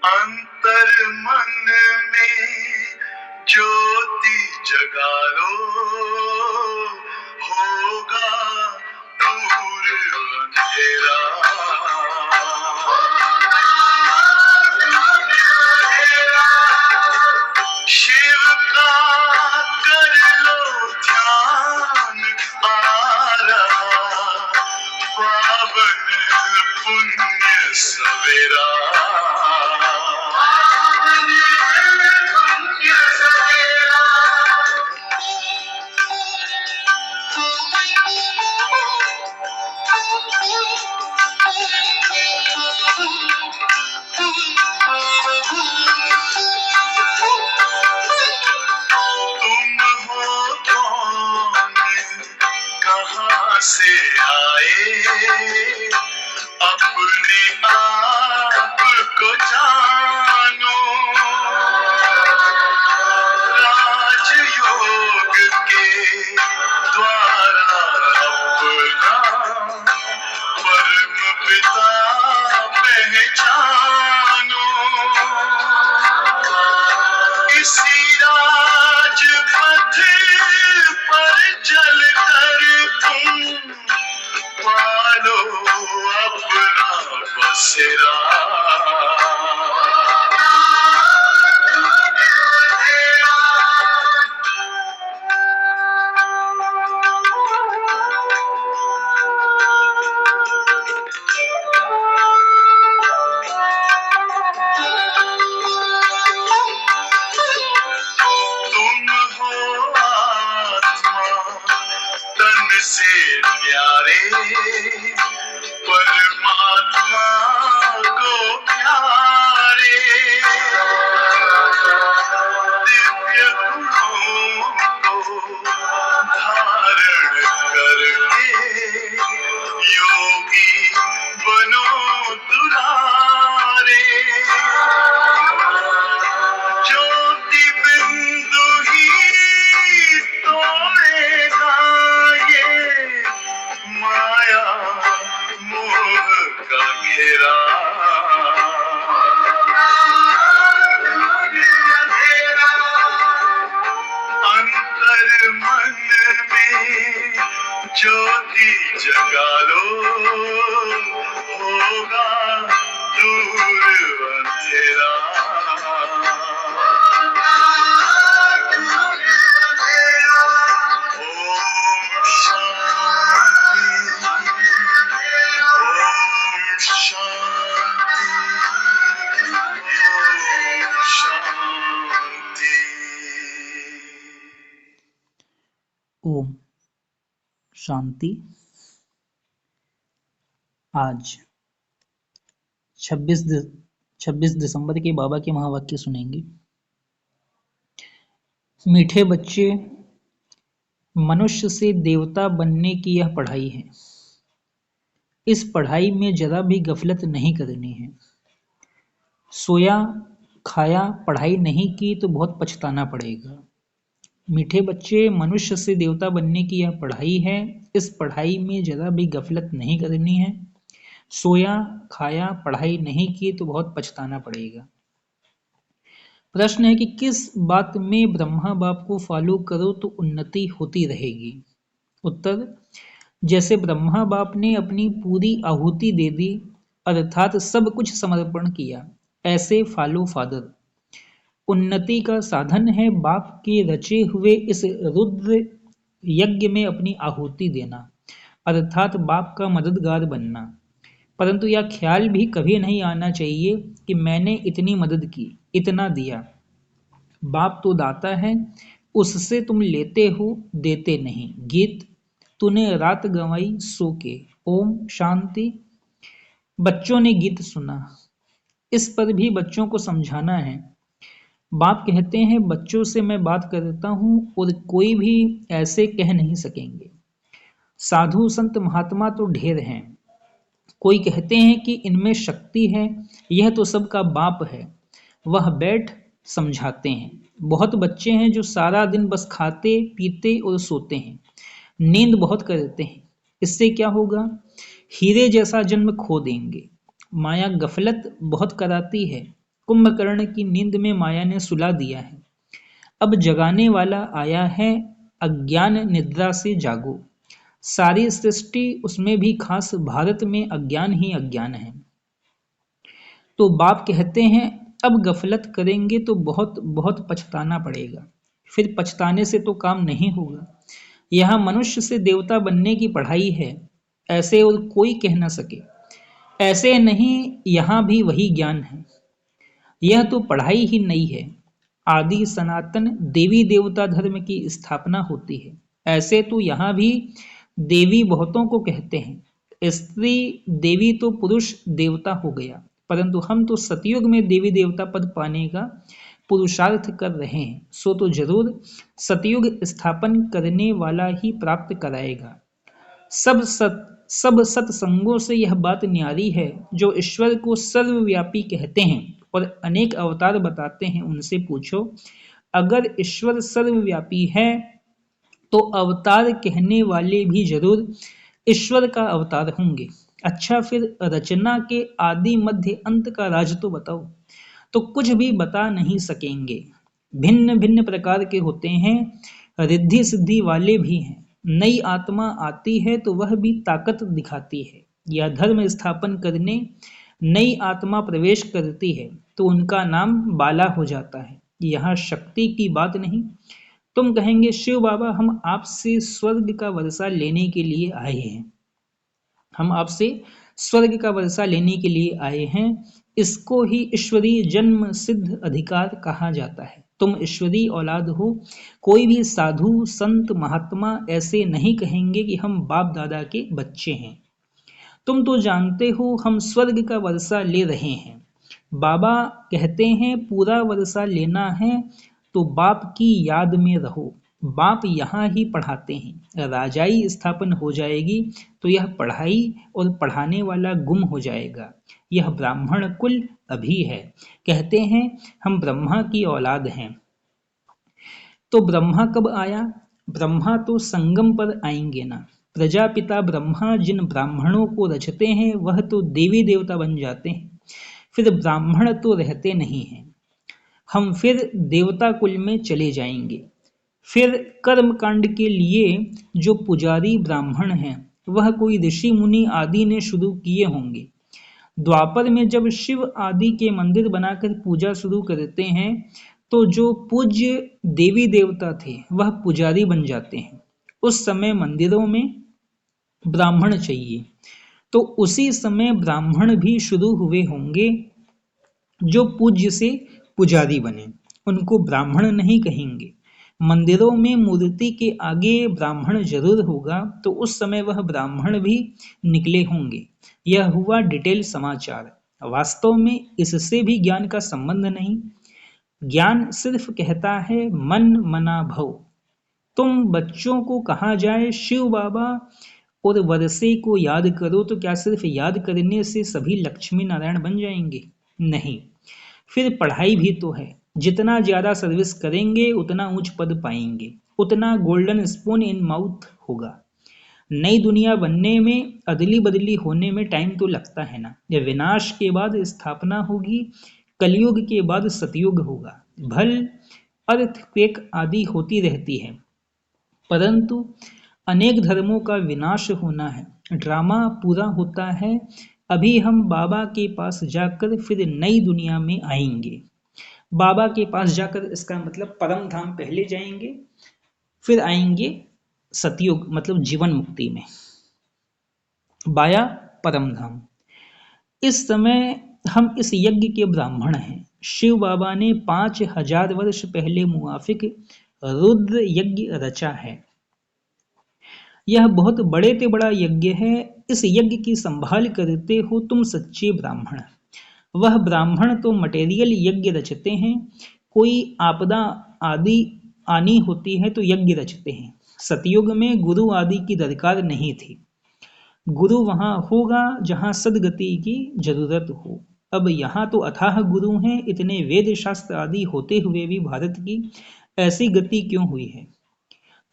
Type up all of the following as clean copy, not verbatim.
अंतर मन में ज्योति जगा लो, होगा दूर अंधेरा। शिव का कर लो ध्यान, आ रहा पावन पुण्य सवेरा। तुम हो कौन, कहाँ से आए, अपने आप को जानो। राजयोग के द्वारा अपना परम पिता पहचानो। इसी राजपथ पर चलकर तुम पालो अपना बसेरा। तुम हो आत्मा तन से प्यारे, परमात्मा को प्यारे। दिव्य गुणों को धारण करके योगी बनो दुलारे। ज्योति बिंदु ही तोड़ेगा ये माया मोह का घेरा। अंतर मन में ज्योति जगा लो, होगा दूर अंधेरा। ओम शांति, ओम शांति, ओम शांति। ओम शांति। आज 26 दिसंबर के बाबा के महावाक्य सुनेंगे। मीठे बच्चे, मनुष्य से देवता बनने की यह पढ़ाई है। इस पढ़ाई में जरा भी गफलत नहीं करनी है। सोया खाया पढ़ाई नहीं की तो बहुत पछताना पड़ेगा। मीठे बच्चे, मनुष्य से देवता बनने की यह पढ़ाई है। इस पढ़ाई में जरा भी गफलत नहीं करनी है। सोया खाया पढ़ाई नहीं की तो बहुत पछताना पड़ेगा। प्रश्न है कि किस बात में ब्रह्मा बाप को फॉलो करो तो उन्नति होती रहेगी। उत्तर, जैसे ब्रह्मा बाप ने अपनी पूरी आहुति दे दी अर्थात सब कुछ समर्पण किया, ऐसे फॉलो फादर। उन्नति का साधन है बाप के रचे हुए इस रुद्र यज्ञ में अपनी आहुति देना अर्थात बाप का मददगार बनना। परंतु यह ख्याल भी कभी नहीं आना चाहिए कि मैंने इतनी मदद की, इतना दिया। बाप तो दाता है, उससे तुम लेते हो, देते नहीं। गीत, तूने रात गंवाई सो के। ओम शांति। बच्चों ने गीत सुना, इस पर भी बच्चों को समझाना है। बाप कहते हैं, बच्चों से मैं बात करता हूं और कोई भी ऐसे कह नहीं सकेंगे। साधु संत महात्मा तो ढेर हैं, कोई कहते हैं कि इनमें शक्ति है, यह तो सबका बाप है। वह बैठ समझाते हैं। बहुत बच्चे हैं जो सारा दिन बस खाते पीते और सोते हैं, नींद बहुत करते हैं। इससे क्या होगा? हीरे जैसा जन्म खो देंगे। माया गफलत बहुत कराती है। कुंभकर्ण की नींद में माया ने सुला दिया है। अब जगाने वाला आया है, अज्ञान निद्रा से जागो। सारी सृष्टि उसमें भी खास भारत में अज्ञान ही अज्ञान है। तो बाप कहते हैं अब गफलत करेंगे तो बहुत बहुत पछताना पड़ेगा, फिर पछताने से तो काम नहीं होगा। यहाँ मनुष्य से देवता बनने की पढ़ाई है, ऐसे और कोई कह न सके। ऐसे नहीं, यहाँ भी वही ज्ञान है। यह तो पढ़ाई ही नहीं है। आदि सनातन देवी देवता धर्म की स्थापना होती है। ऐसे तो यहाँ भी देवी बहुतों को कहते हैं। स्त्री देवी तो पुरुष देवता हो गया, परंतु हम तो सतयुग में देवी देवता पद पाने का पुरुषार्थ कर रहे हैं। सो तो जरूर सतयुग स्थापन करने वाला ही प्राप्त कराएगा। सब सत्संगों से यह बात न्यारी है। जो ईश्वर को सर्वव्यापी कहते हैं और अनेक अवतार बताते हैं, उनसे पूछो, अगर ईश्वर सर्वव्यापी है तो अवतार कहने वाले भी जरूर ईश्वर का अवतार होंगे। अच्छा, फिर रचना के आदि मध्य अंत का राज तो बताओ। तो कुछ भी बता नहीं सकेंगे। भिन्न भिन्न प्रकार के होते हैं, रिद्धि सिद्धि वाले भी हैं। नई आत्मा आती है तो वह भी ताकत दिखाती है, या धर्म स्थापन करने नई आत्मा प्रवेश करती है तो उनका नाम बाला हो जाता है। यहाँ शक्ति की बात नहीं। तुम कहेंगे शिव बाबा, हम आपसे स्वर्ग का वर्षा लेने के लिए आए हैं। हम आपसे स्वर्ग का वर्षा लेने के लिए आए हैं। इसको ही ईश्वरीय जन्म सिद्ध अधिकार कहा जाता है। तुम ईश्वरीय औलाद हो। कोई भी साधु संत महात्मा ऐसे नहीं कहेंगे कि हम बाप दादा के बच्चे हैं। तुम तो जानते हो हम स्वर्ग का वर्षा ले रहे हैं। बाबा कहते हैं पूरा वर्षा लेना है तो बाप की याद में रहो। बाप यहाँ ही पढ़ाते हैं। राजाई स्थापन हो जाएगी तो यह पढ़ाई और पढ़ाने वाला गुम हो जाएगा। यह ब्राह्मण कुल अभी है। कहते हैं हम ब्रह्मा की औलाद हैं। तो ब्रह्मा कब आया? ब्रह्मा तो संगम पर आएंगे ना। प्रजापिता ब्रह्मा जिन ब्राह्मणों को रचते हैं वह तो देवी देवता बन जाते हैं। फिर ब्राह्मण तो रहते नहीं हैं। हम फिर देवता कुल में चले जाएंगे। फिर कर्म कांड के लिए जो पुजारी ब्राह्मण हैं वह कोई ऋषि मुनि आदि ने शुरू किए होंगे। द्वापर में जब शिव आदि के मंदिर बनाकर पूजा शुरू करते हैं तो जो पूज्य देवी देवता थे वह पुजारी बन जाते हैं। उस समय मंदिरों में ब्राह्मण चाहिए, तो उसी समय ब्राह्मण भी शुरू हुए होंगे। जो पूज्य से पुजारी बने उनको ब्राह्मण नहीं कहेंगे। मंदिरों में मूर्ति के आगे ब्राह्मण जरूर होगा, तो उस समय वह ब्राह्मण भी निकले होंगे। यह हुआ डिटेल समाचार। वास्तव में इससे भी ज्ञान का संबंध नहीं। ज्ञान सिर्फ कहता है मन मना भव। तुम बच्चों को कहा जाए शिव बाबा और वर्षे को याद करो, तो क्या सिर्फ याद करने से सभी लक्ष्मी नारायण बन जाएंगे? नहीं। फिर पढ़ाई भी तो है। जितना ज्यादा सर्विस करेंगे उतना ऊंच पद पाएंगे, उतना गोल्डन स्पून इन माउथ होगा। नई दुनिया बनने में, अदली बदली होने में टाइम तो लगता है ना। ये विनाश के बाद स्थापना होगी, कलयुग के बाद सतयुग होगा। भल अर्थक्वेक आदि होती रहती है, परंतु अनेक धर्मों का विनाश होना है। ड्रामा पूरा होता है। अभी हम बाबा के पास जाकर फिर नई दुनिया में आएंगे। बाबा के पास जाकर इसका मतलब परम धाम पहले जाएंगे, फिर आएंगे सतयुग मतलब जीवन मुक्ति में, बाया परम धाम। इस समय हम इस यज्ञ के ब्राह्मण हैं। शिव बाबा ने 5000 वर्ष पहले मुआफिक रुद्र यज्ञ रचा है। यह बहुत बड़े से बड़ा यज्ञ है। इस यज्ञ की संभाल करते हो तुम सच्चे ब्राह्मण। वह ब्राह्मण तो मटेरियल यज्ञ रचते हैं। कोई आपदा आदि आनी होती है तो यज्ञ रचते हैं। सतयुग में गुरु आदि की दरकार नहीं थी। गुरु वहां होगा जहां सदगति की जरूरत हो। अब यहाँ तो अथाह गुरु हैं। इतने वेद शास्त्र आदि होते हुए भी भारत की ऐसी गति क्यों हुई है?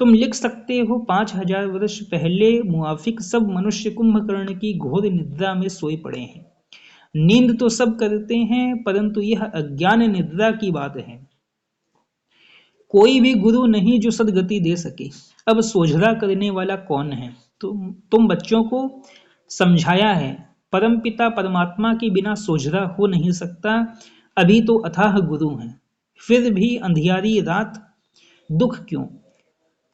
तुम लिख सकते हो 5000 वर्ष पहले मुआफिक सब मनुष्य कुंभकर्ण की घोर निद्रा में सोए पड़े हैं। नींद तो सब करते हैं, परंतु यह अज्ञान निद्रा की बात है। कोई भी गुरु नहीं जो सदगति दे सके। अब सोझरा करने वाला कौन है? तुम बच्चों को समझाया है, परम पिता परमात्मा के बिना सोझरा हो नहीं सकता। अभी तो अथाह गुरु हैं, फिर भी अंधियारी रात दुख क्यों?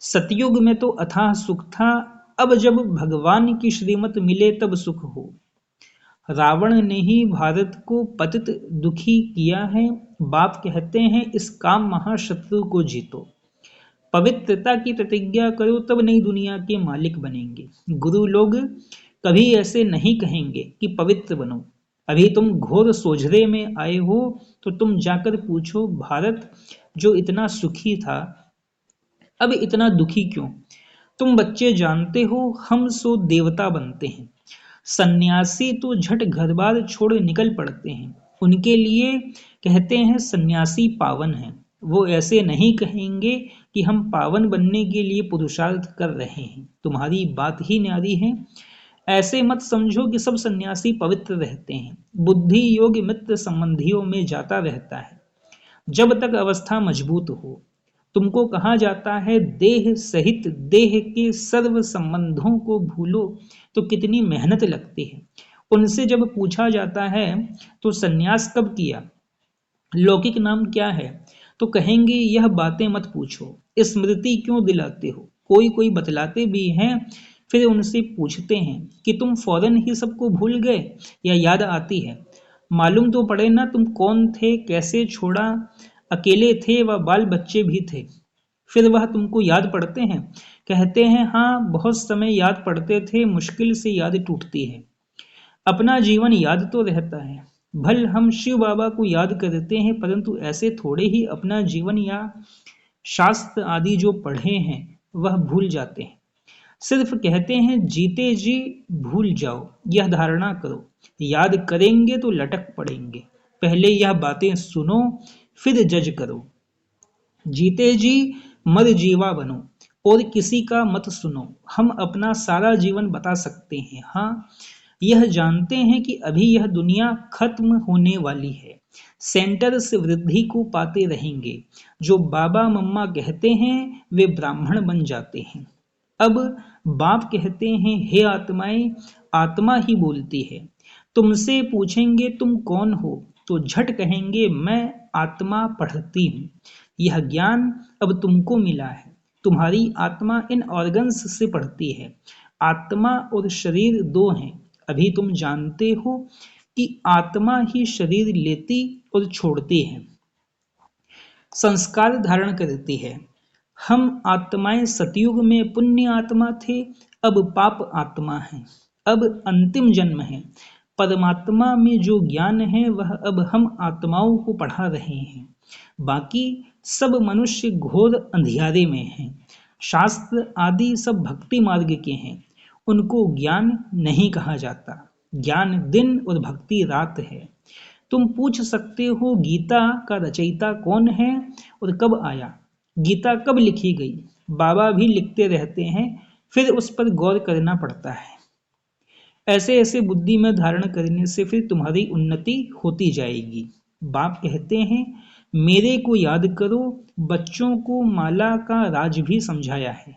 सतयुग में तो अथाह सुख था, अब जब भगवान की श्रीमत मिले तब सुख हो। रावण ने ही भारत को पतित दुखी किया है। बाप कहते हैं इस काम महाशत्रु को जीतो। पवित्रता की प्रतिज्ञा करो, तब नई दुनिया के मालिक बनेंगे। गुरु लोग कभी ऐसे नहीं कहेंगे कि पवित्र बनो। अभी तुम घोर सोझरे में आए हो, तो तुम जाकर पूछो भारत जो इतना सुखी था अब इतना दुखी क्यों? तुम बच्चे जानते हो हम सो देवता बनते हैं। सन्यासी तो झट घर बार छोड़ निकल पड़ते हैं। उनके लिए कहते हैं सन्यासी पावन है। वो ऐसे नहीं कहेंगे कि हम पावन बनने के लिए पुरुषार्थ कर रहे हैं। तुम्हारी बात ही न्यारी है। ऐसे मत समझो कि सब सन्यासी पवित्र रहते हैं। बुद्धि योग मित्र संबंधियों में जाता रहता है, जब तक अवस्था मजबूत हो। तुमको कहा जाता है देह सहित देह के सर्व संबंधों को भूलो, तो कितनी मेहनत लगती है। उनसे जब पूछा जाता है तो सन्यास कब किया, लौकिक नाम क्या है, तो कहेंगे यह बातें मत पूछो, स्मृति क्यों दिलाते हो। कोई कोई बतलाते भी हैं, फिर उनसे पूछते हैं कि तुम फौरन ही सबको भूल गए या याद आती है। मालूम तो पड़े ना तुम कौन थे, कैसे छोड़ा, अकेले थे व बाल बच्चे भी थे। फिर वह तुमको याद पड़ते हैं। कहते हैं हाँ बहुत समय याद पड़ते थे, मुश्किल से याद टूटती है। अपना जीवन याद तो रहता है। भल हम शिव बाबा को याद करते हैं, परंतु ऐसे थोड़े ही अपना जीवन या शास्त्र आदि जो पढ़े हैं वह भूल जाते हैं। सिर्फ कहते हैं जीते जी भूल जाओ, यह धारणा करो। याद करेंगे तो लटक पड़ेंगे। पहले यह बातें सुनो, फिर जज करो। जीते जी मर जीवा बनो और किसी का मत सुनो। हम अपना सारा जीवन बता सकते हैं। हाँ, यह जानते हैं कि अभी यह दुनिया खत्म होने वाली है। सेंटर से वृद्धि को पाते रहेंगे। जो बाबा मम्मा कहते हैं वे ब्राह्मण बन जाते हैं। अब बाप कहते हैं हे आत्माएं, आत्मा ही बोलती है। तुमसे पूछेंगे तुम कौन हो, तो झट कहेंगे मैं आत्मा पढ़ती हूँ। यह ज्ञान अब तुमको मिला है। तुम्हारी आत्मा इन ऑर्गन्स से पढ़ती है। आत्मा और शरीर दो हैं। अभी तुम जानते हो कि आत्मा ही शरीर लेती और छोड़ती है, संस्कार धारण करती है। हम आत्माएं सतयुग में पुण्य आत्मा थे, अब पाप आत्मा है। अब अंतिम जन्म है। परमात्मा में जो ज्ञान है वह अब हम आत्माओं को पढ़ा रहे हैं। बाकी सब मनुष्य घोर अंधियारे में हैं। शास्त्र आदि सब भक्ति मार्ग के हैं, उनको ज्ञान नहीं कहा जाता। ज्ञान दिन और भक्ति रात है। तुम पूछ सकते हो गीता का रचयिता कौन है और कब आया, गीता कब लिखी गई। बाबा भी लिखते रहते हैं, फिर उस पर गौर करना पड़ता है। ऐसे ऐसे बुद्धि में धारण करने से फिर तुम्हारी उन्नति होती जाएगी। बाप कहते हैं मेरे को याद करो। बच्चों को माला का राज भी समझाया है।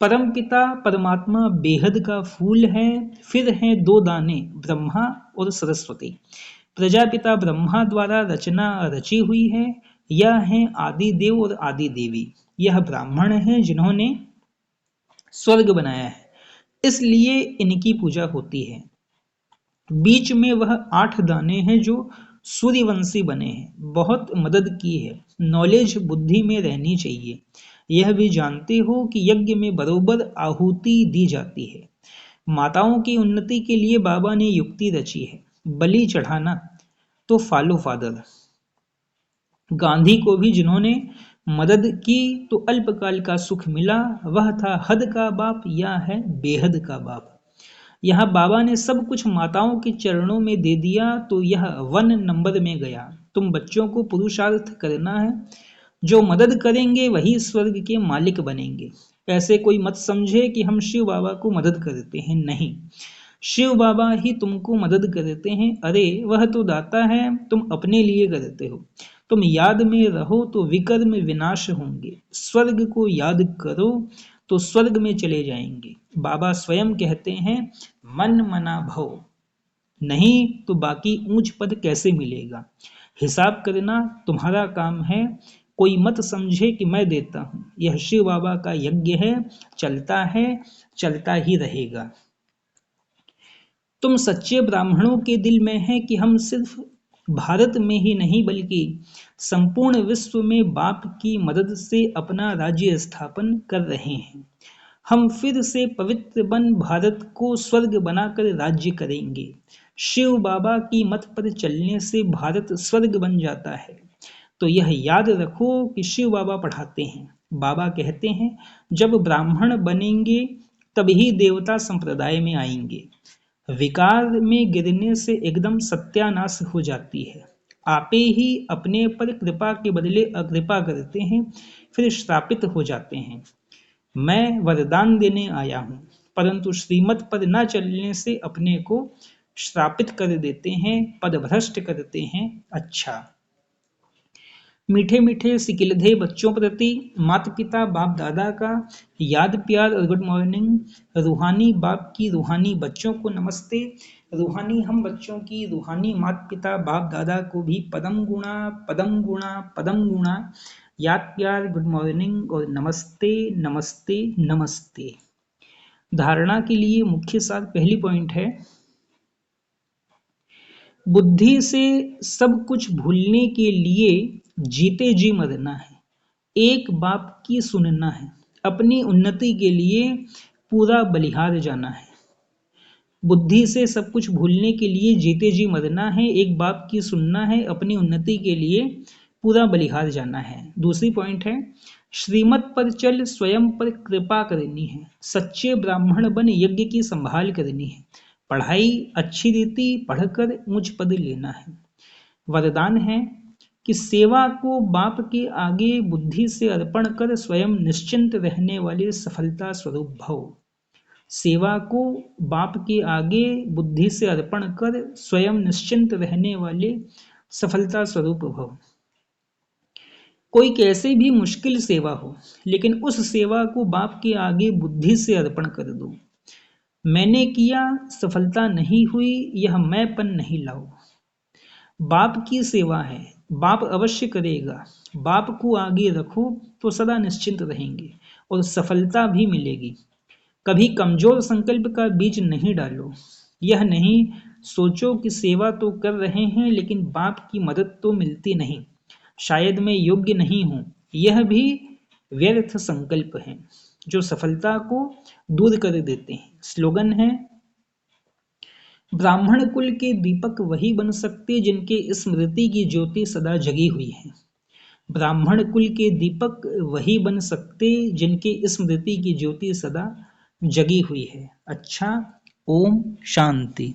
परम पिता परमात्मा बेहद का फूल है। फिर हैं दो दाने ब्रह्मा और सरस्वती। प्रजापिता ब्रह्मा द्वारा रचना रची हुई है। यह हैं आदि देव और आदि देवी। यह ब्राह्मण हैं जिन्होंने स्वर्ग बनाया है, इसलिए इनकी पूजा होती है। बीच में वह 8 दाने हैं जो सूर्यवंशी बने हैं। बहुत मदद की है। नॉलेज बुद्धि में रहनी चाहिए। यह भी जानते हो कि यज्ञ में बरोबर आहुति दी जाती है। माताओं की उन्नति के लिए बाबा ने युक्ति रची है। बलि चढ़ाना तो फॉलो फादर। गांधी को भी जिन्होंने मदद की तो अल्पकाल का सुख मिला। वह था हद का बाप या है बेहद का बाप। यहाँ बाबा ने सब कुछ माताओं के चरणों में दे दिया, तो यह 1 नंबर में गया। तुम बच्चों को पुरुषार्थ करना है। जो मदद करेंगे वही स्वर्ग के मालिक बनेंगे। ऐसे कोई मत समझे कि हम शिव बाबा को मदद करते हैं, नहीं। शिव बाबा ही तुमको मदद करते हैं। अरे वह तो दाता है, तुम अपने लिए करते हो। तुम याद में रहो तो विकर्म विनाश होंगे, स्वर्ग को याद करो तो स्वर्ग में चले जाएंगे। बाबा स्वयं कहते हैं, मन मना भव, नहीं तो बाकी ऊंच पद कैसे मिलेगा। हिसाब करना तुम्हारा काम है, कोई मत समझे कि मैं देता हूं। यह शिव बाबा का यज्ञ है, चलता ही रहेगा। तुम सच्चे ब्राह्मणों के दिल में है कि हम सिर्फ भारत में ही नहीं बल्कि संपूर्ण विश्व में बाप की मदद से अपना राज्य स्थापन कर रहे हैं। हम फिर से पवित्र बन भारत को स्वर्ग बनाकर राज्य करेंगे। शिव बाबा की मत पर चलने से भारत स्वर्ग बन जाता है। तो यह याद रखो कि शिव बाबा पढ़ाते हैं। बाबा कहते हैं, जब ब्राह्मण बनेंगे तभी देवता संप्रदाय में आएंगे। विकार में गिरने से एकदम सत्यानाश हो जाती है। आपे ही अपने पर कृपा के बदले अकृपा करते हैं, फिर श्रापित हो जाते हैं। मैं वरदान देने आया हूं, परंतु श्रीमत पर न चलने से अपने को श्रापित कर देते हैं, पदभ्रष्ट करते हैं। अच्छा, मीठे मीठे सिकिलधे बच्चों प्रति माता पिता बाप दादा का याद प्यार और गुड मॉर्निंग। रूहानी बाप की रूहानी बच्चों को नमस्ते। रूहानी हम बच्चों की रूहानी माता पिता बाप दादा को भी पदम गुणा पदम गुणा पदम गुणा याद प्यार, गुड मॉर्निंग और नमस्ते नमस्ते नमस्ते। धारणा के लिए मुख्य सार, पहली पॉइंट है, बुद्धि से सब कुछ भूलने के लिए जीते जी मरना है, एक बाप की सुनना है, अपनी उन्नति के लिए पूरा बलिहार जाना है। बुद्धि से सब कुछ भूलने के लिए जीते जी मरना है, एक बाप की सुनना है, अपनी उन्नति के लिए पूरा बलिहार जाना है। दूसरी पॉइंट है, श्रीमत पर चल, स्वयं पर कृपा करनी है, सच्चे ब्राह्मण बन यज्ञ की संभाल करनी है, पढ़ाई अच्छी रीति पढ़कर ऊंच पद लेना है। वरदान है कि सेवा को बाप के आगे बुद्धि से अर्पण कर स्वयं निश्चिंत रहने वाले सफलता स्वरूप भव। सेवा को बाप के आगे बुद्धि से अर्पण कर स्वयं निश्चिंत रहने वाले सफलता स्वरूप भव। कोई कैसे भी मुश्किल सेवा हो, लेकिन उस सेवा को बाप के आगे बुद्धि से अर्पण कर दो। मैंने किया, सफलता नहीं हुई, यह मैंपन नहीं लाओ। बाप की सेवा है, बाप अवश्य करेगा। बाप को आगे रखो तो सदा निश्चिंत रहेंगे और सफलता भी मिलेगी। कभी कमजोर संकल्प का बीज नहीं डालो। यह नहीं सोचो कि सेवा तो कर रहे हैं लेकिन बाप की मदद तो मिलती नहीं, शायद मैं योग्य नहीं हूं। यह भी व्यर्थ संकल्प हैं जो सफलता को दूर कर देते हैं। स्लोगन है, ब्राह्मण कुल के दीपक वही बन सकते जिनके स्मृति की ज्योति सदा जगी हुई है। ब्राह्मण कुल के दीपक वही बन सकते जिनके स्मृति की ज्योति सदा जगी हुई है। अच्छा, ओम शांति।